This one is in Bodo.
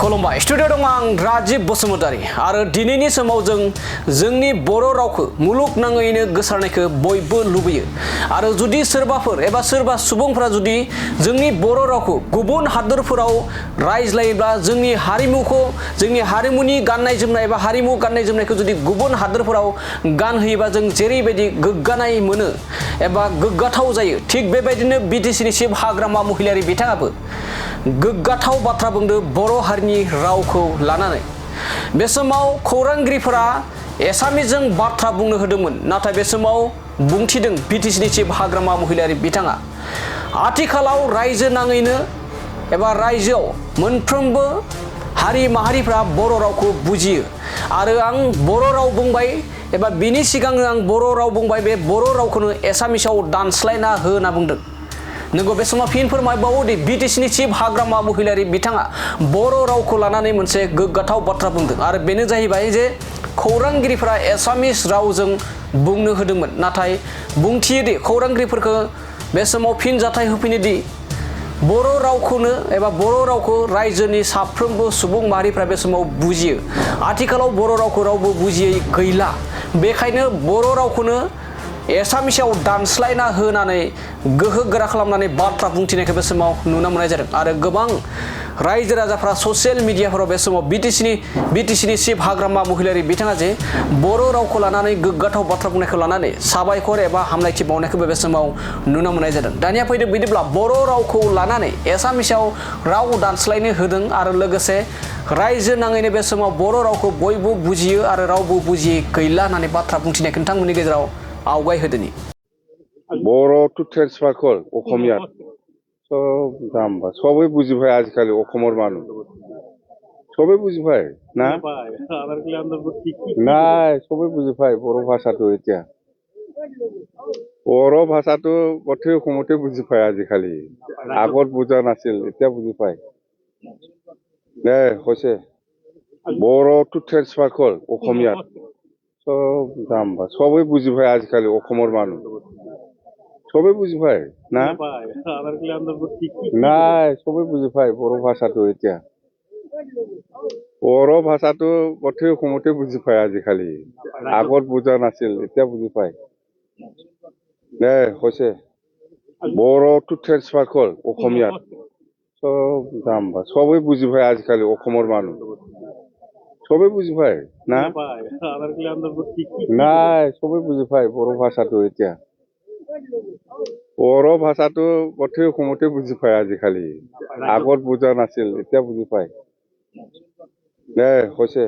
खुलुमबाय स्टुडिअ दं आं राजिब बसुमतारी आरो दिनैनि समाव जोंनि बर' रावखौ मुलुगनाङैनो गोसारनायखौ बयबो लुबैयो आरो जुदि सोरबाफोर एबा सोरबा सुबुंफोरा जुदि जोंनि बर' रावखौ गुबुन हादोरफोराव रायज्लायोब्ला जोंनि हारिमुखौ जोंनि हारिमुनि गाननाय जोमनाय एबा हारिमु गाननाय जोमनायखौ जुदि गुबुन हादोरफोराव गानहोयोबा जों जेरैबायदि गोग्गानाय मोनो एबा गोग्गाथाव जायो थिग बेबायदिनो बिटिसिनि चिफ हाग्रामा महिलारि बिथाङाबो गोग्गाथाव बाथ्रा बुंदों बर' हारिनि रावखौ लानानै बे समाव खौरांगिरिफोरा एसामिसजों बाथ्रा बुंनो होदोंमोन नाथाय बे समाव बुंथिदों बिटिसिनि चिफ हाग्रामा महिलारि बिथाङा आथिखालाव रायजो नाङैनो एबा रायजोआव मोनफ्रोमबो हारि माहारिफ्रा बर' रावखौ बुजियो आरो आं बर' राव बुंबाय एबा बिनि सिगांनो आं बर' राव बुंबाय बे बर' रावखौनो एसामिसाव दानस्लायना हो होनना बुंदों नंगौ बे समाव फिन फोरमायबावो दि बिटिसिनि चिफ हाग्रामा महिलारि बिथाङा बर' रावखौ लानानै मोनसे गोग्गाथाव बाथ्रा बुंदों आरो बेनो जाहैबाय जे खौरांगिरिफोरा एसामिस रावजों बुंनो होदोंमोन नाथाय बुंथियो दि खौरांगिरिफोरखौ बे समाव फिनजाथाय होफिनो दि बर' रावखौनो एबा बर' रावखौ रायजोनि साफ्रोमबो सुबुं माहारिफ्रा बे समाव बुजियो आथिखालाव बर' रावखौ रावबो बुजियै गैला बेखायनो बर' रावखौनो एसामिसाव दानस्लायना होनानै गोहो गोरा खालामनानै बाथ्रा बुंथिनायखौ बे समाव नुनो मोननाय जादों आरो गोबां रायजो राजाफ्रा ससियेल मिडियाफोराव बे समाव बिटिसिनि चिफ हाग्रामा महिलारि बिथाङा जे बर' रावखौ लानानै गोग्गाथाव बाथ्रा बुंनायखौ लानानै साबायखर एबा हामलायथि बावनायखौबो बे समाव नुनो मोननाय जादों दानिया फैदो बिदिब्ला बर' रावखौ लानानै एसामिसाव राव दानस्लायनो होदों आरो लोगोसे रायजो नाङैनो बे समाव बर' रावखौ बयबो बुजियो आरो रावबो बुजियै गैला होननानै बाथ्रा बुंथिनायखौ नोंथांमोननि गेजेराव आवगाय होदोनि बर' टु ट्रेन्सफार कल अखमिया सब जाम्बा सबै बुझिबाय आजिखालि अखमर মানুষ সবে বুজি পায় না নাই সবে বুজি পায় বড় ভাষাটো এতিয়া বড় ভাষাটো গোটেই অসমতে বুজি পায় আজিকালি আগত বুজা নাছিল এতিয়া বুজি পায় দে হৈছে বড় টু ট্ৰেন্সফাৰ কল অসমীয়া সব জাম্বা সবে বুজি পায় আজিকালি অসমৰ মানুহ সবে বুজি পায় না নাই সবে বুজি পায় বড় ভাষাটো এতিয়া বড় ভাষাটো গোটেই অসমতে বুজি পায় আজিকালি আগত বুজা নাছিল এতিয়া বুজি পায় দে হৈছে বড় টু ট্ৰেন্সফাৰ কল অসমীয়াত সব জাম্বা সবে বুজি পায় আজিকালি অসমৰ মানুহ সবে বুজি পায় না নাই সবে বুজি পায় বড় ভাষাটো এতিয়া বড় ভাষাটো গোটেই অসমতে বুজি পায় আজিকালি আগত বুজা নাছিল এতিয়া বুজি পায় দে হৈছে